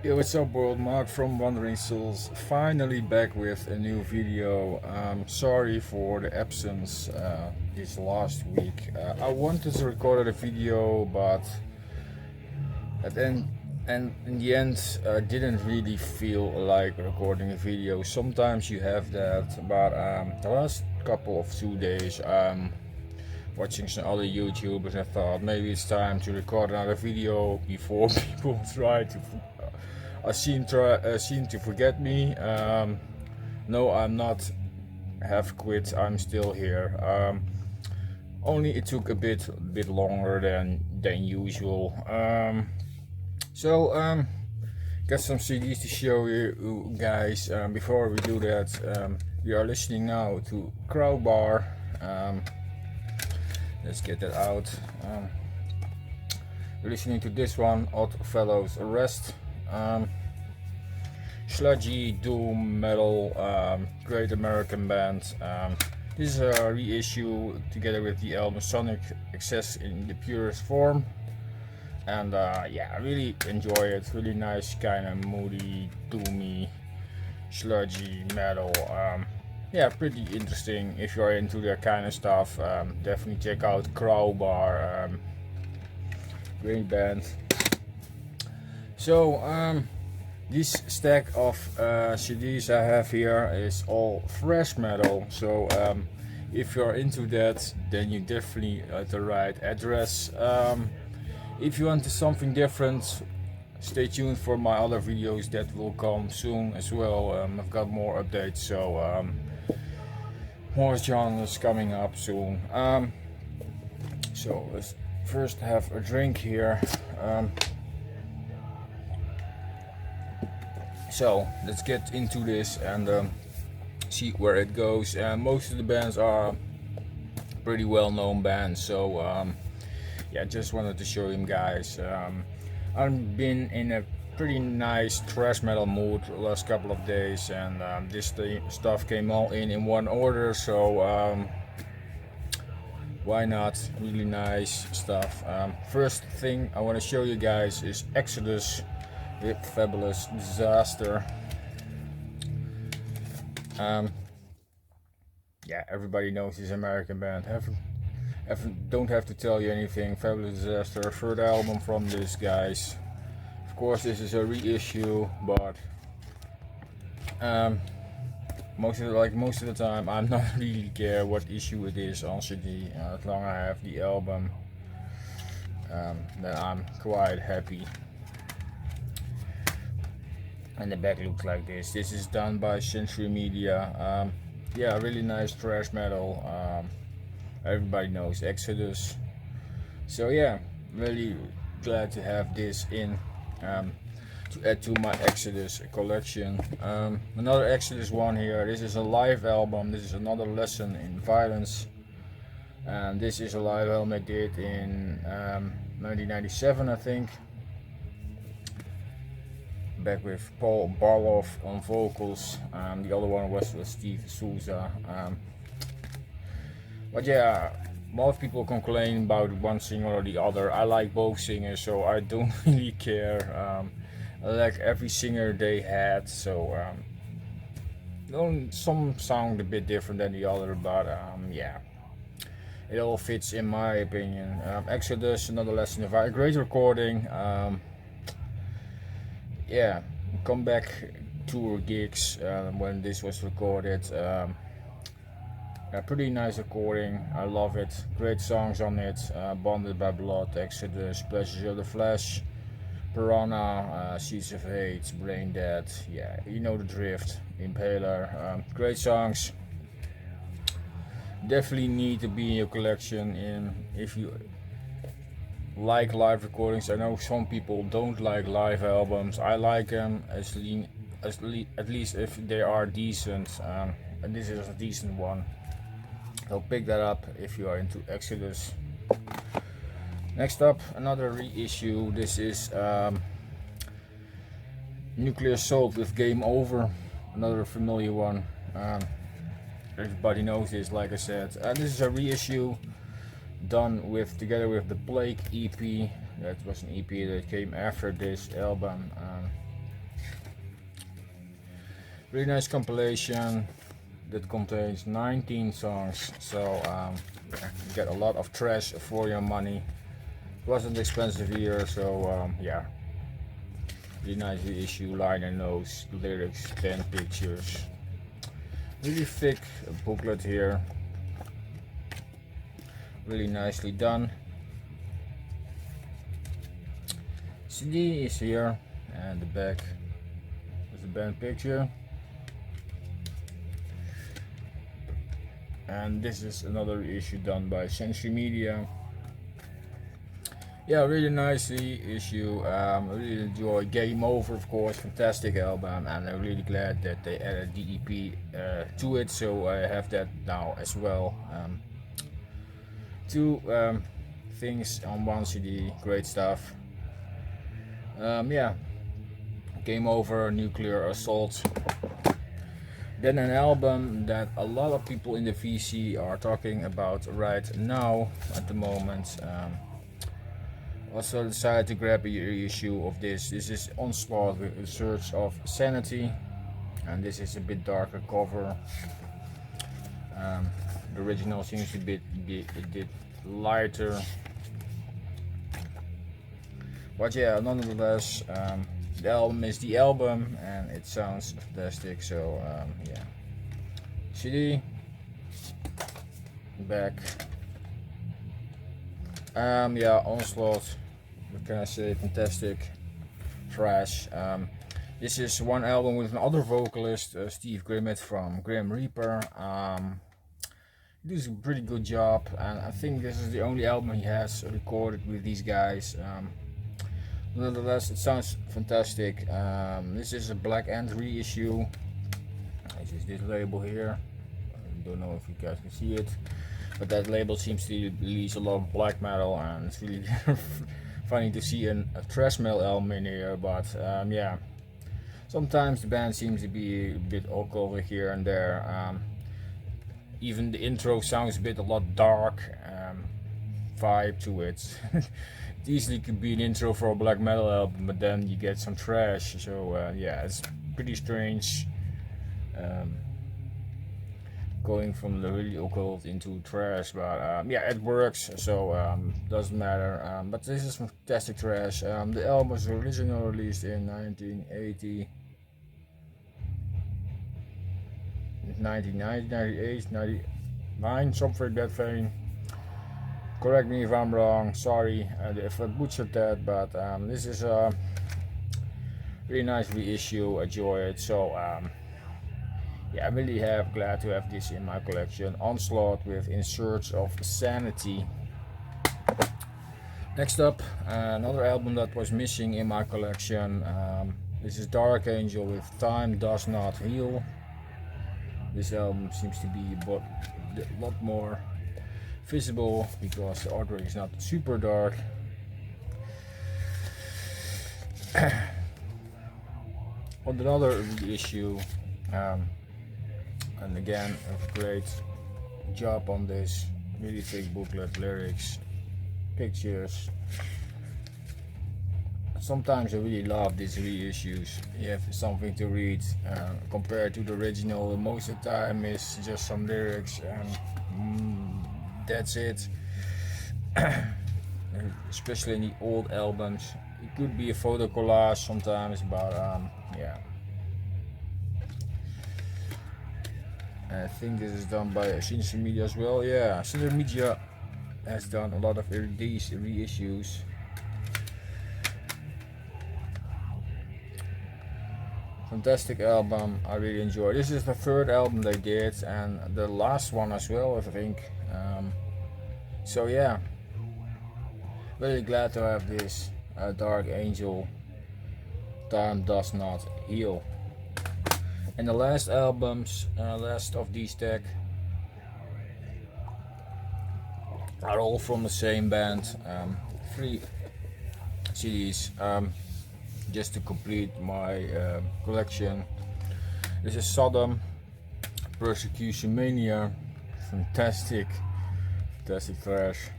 Yo, what's up world, Mark from Wandering Souls, finally back with a new video. Sorry for the absence this last week. I wanted to record a video, but in the end I didn't really feel like recording a video. Sometimes you have that, but the last couple of 2 days watching some other YouTubers, I thought maybe it's time to record another video before people try to seem to forget me. No, I'm not half quit. I'm still here. Only it took a bit longer than usual. Got some CDs to show you guys. Before we do that, we are listening now to Crowbar. Let's get that out. We're listening to this one, Odd Fellows Arrest. Sludgy doom metal, great American band. This is a reissue together with the album Sonic Excess in the purest form, and yeah, I really enjoy it. Really nice, kind of moody, doomy, sludgy metal. Yeah, pretty interesting if you're into that kind of stuff. Definitely check out Crowbar. Great band. So this stack of CDs I have here is all thrash metal. So if you're into that, then you definitely at the right address. If you want something different, stay tuned for my other videos that will come soon as well. I've got more updates, so more genres coming up soon. So let's first have a drink here. So let's get into this and see where it goes. Most of the bands are pretty well-known bands, so yeah, just wanted to show you guys. I've been in a pretty nice thrash metal mood the last couple of days, and this stuff came all in one order, so why not? Really nice stuff. First thing I want to show you guys is Exodus with Fabulous Disaster. Yeah, everybody knows this American band. Don't have to tell you anything. Fabulous Disaster, third album from these guys. Of course, this is a reissue, but most of the time, I'm not really care what issue it is on CD. As long as I have the album, then I'm quite happy. And the back looks like this. This is done by Century Media. Yeah, really nice thrash metal. Everybody knows Exodus. So yeah, really glad to have this in to add to my Exodus collection. Another Exodus one here. This is a live album. This is another lesson in violence. And this is a live album they did in 1997, I think. Back with Paul Barloff on vocals. The other one was Steve Souza. But yeah, most people complain about one singer or the other. I like both singers, so I don't really care. I like every singer they had, so some sound a bit different than the other, but yeah, it all fits in my opinion. Exodus, another lesson of a great recording. Yeah, comeback tour gigs when this was recorded. A pretty nice recording. I love it. Great songs on it. Bonded by Blood, Exodus, Pleasures of the Flesh, Piranha, Seeds of Hate, Brain Dead. Yeah, you know the drift. Impaler. Great songs. Definitely need to be in your collection. If you like live recordings, I know some people don't like live albums. I like them at least if they are decent, and this is a decent one. So pick that up if you are into Exodus. Next up, another reissue. This is Nuclear Assault with Game Over, another familiar one. Everybody knows this, like I said. This is a reissue done together with the Plague EP. That was an EP that came after this album. Really nice compilation that contains 19 songs, so yeah, you get a lot of trash for your money. Wasn't expensive here, so yeah, really nice reissue, liner notes, lyrics, 10 pictures. Really thick booklet here, really nicely done. CD is here, and the back is the band picture. And this is another issue done by Mania. Yeah, really nicely issue. I really enjoy Game Over, of course, fantastic album, and I'm really glad that they added DEP to it, so I have that now as well. Two things on one CD, great stuff. Yeah, Game Over, Nuclear Assault. Then an album that a lot of people in the VC are talking about right now at the moment. Also decided to grab a reissue of this. This is Onslaught with A Search of Sanity, and this is a bit darker cover. The original seems to be a bit lighter, but yeah, nonetheless, the album is the album, and it sounds fantastic. So yeah, CD, back. Yeah, Onslaught. What can I say? Fantastic. Thrash. This is one album with another vocalist, Steve Grimmett from Grim Reaper. He does a pretty good job, and I think this is the only album he has recorded with these guys. Nonetheless, it sounds fantastic. This is a Black End reissue. This is this label here. I don't know if you guys can see it, but that label seems to release a lot of black metal, and it's really funny to see a thrash metal album in here. But yeah, sometimes the band seems to be a bit occult here and there. Even the intro sounds a lot dark vibe to it. It easily could be an intro for a black metal album, but then you get some trash. So yeah, it's pretty strange. Going from the really occult into trash, but yeah, it works, so doesn't matter. But this is fantastic trash. The album was originally released in 1980, 1990, 98, 99, something like that vein. Correct me if I'm wrong, sorry if I butchered that, but this is a really nice reissue, enjoy it. So yeah, I'm really glad to have this in my collection. Onslaught with In Search of Sanity. Next up, another album that was missing in my collection. This is Dark Angel with Time Does Not Heal. This album seems to be a lot more visible because the artwork is not super dark. On another reissue, and again a great job on this, really thick booklet, lyrics, pictures. Sometimes I really love these reissues. You have something to read compared to the original. Most of the time is just some lyrics and that's it. Especially in the old albums, it could be a photo collage sometimes, but yeah. I think this is done by Sanity as well. Yeah, Sanity has done a lot of these reissues. Fantastic album, I really enjoy. This is the third album they did, and the last one as well, I think. So yeah, really glad to have this Dark Angel, Time Does Not Heal. And the last albums, last of these tech, are all from the same band. 3 CDs, just to complete my collection. This is Sodom, Persecution Mania, fantastic thrash.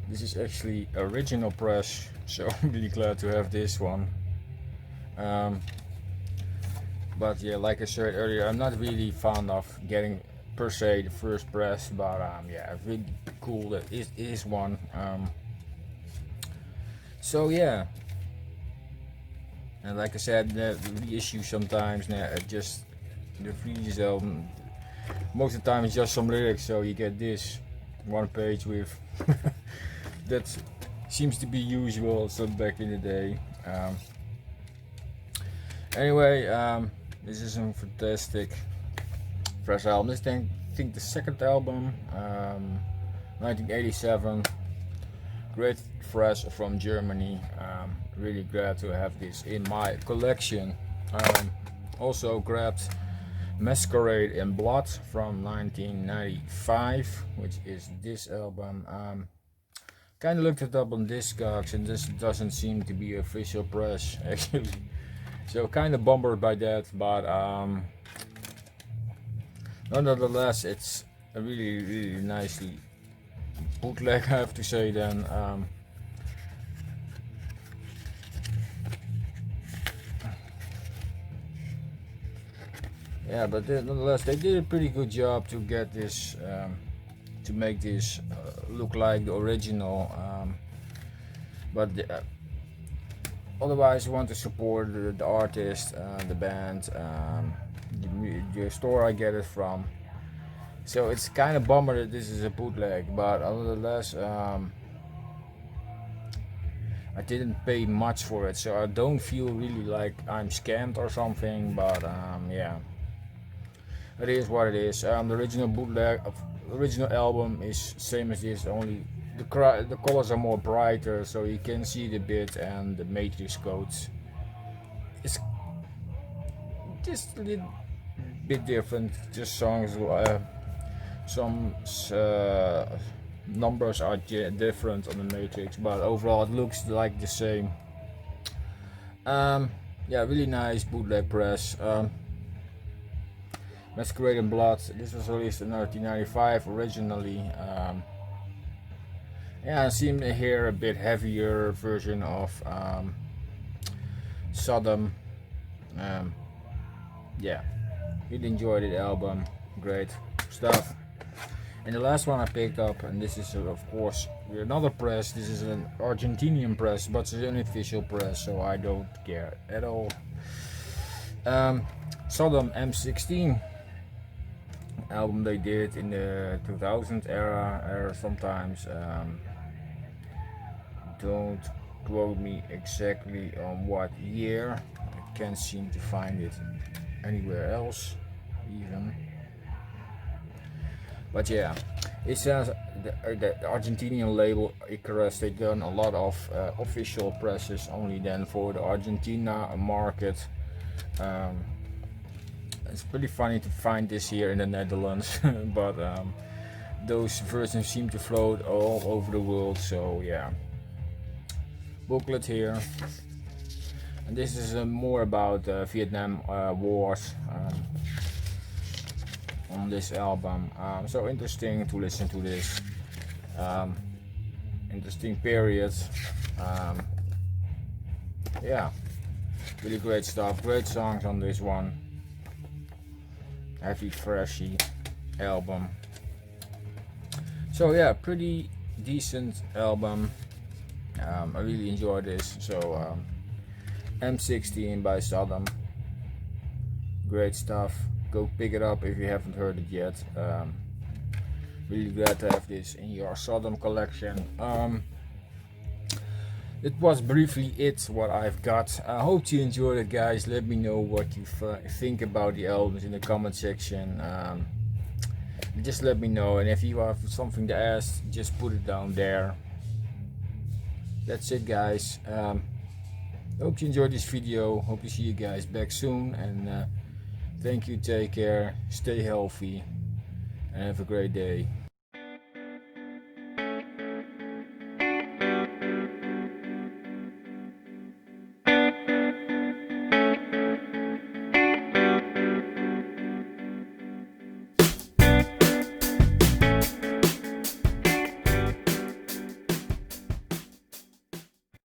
This is actually original press, so I'm really glad to have this one. But yeah, like I said earlier, I'm not really fond of getting per se the first press, but yeah, really cool that it is one. So yeah, and like I said, the reissue sometimes, just the release album, most of the time it's just some lyrics, so you get this one page with that seems to be usual, so back in the day. Anyway, this is a fantastic Thrash album. This I think the second album, 1987. Great Thrash from Germany. Really glad to have this in my collection. Also grabbed Masquerade in Blood from 1995, which is this album. Kind of looked it up on Discogs, and this doesn't seem to be official press actually. So kind of bummed by that, but nonetheless, it's a really nicely bootleg, I have to say. Then yeah, but nonetheless, they did a pretty good job to get this, to make this look like the original. But otherwise, you want to support the artist, the band, the store I get it from. So it's kind of bummer that this is a bootleg, but nonetheless, I didn't pay much for it, so I don't feel really like I'm scammed or something. But yeah, it is what it is. The original bootleg, original album is same as this, only the colors are more brighter, so you can see the bit, and the matrix codes is just a little bit different. Just songs, some numbers are different on the matrix, but overall it looks like the same. Yeah, really nice bootleg press. Masquerade in Blood. This was released in 1995 originally. Yeah, I seem to hear a bit heavier version of Sodom. Yeah, really enjoyed the album. Great stuff. And the last one I picked up, and this is of course another press. This is an Argentinian press, but it's an unofficial press, so I don't care at all. Sodom M16 album they did in the 2000 era sometimes. Don't quote me exactly on what year. I can't seem to find it anywhere else even. But yeah, it says the Argentinian label Icarus, they done a lot of official presses only then for the Argentina market. It's pretty funny to find this here in the Netherlands, but those versions seem to float all over the world, so yeah. Booklet here, and this is more about Vietnam wars on this album. So interesting to listen to this. Interesting period. Yeah, really great stuff. Great songs on this one. Heavy, freshy album. So yeah, pretty decent album. I really enjoyed this. So M16 by Sodom. Great stuff. Go pick it up if you haven't heard it yet. Really glad to have this in your Sodom collection. It was briefly what I've got. I hope you enjoyed it, guys. Let me know what you think about the albums in the comment section. Just let me know, and if you have something to ask, just put it down there. That's it, guys. Hope you enjoyed this video. Hope to see you guys back soon, and thank you, take care, stay healthy, and have a great day.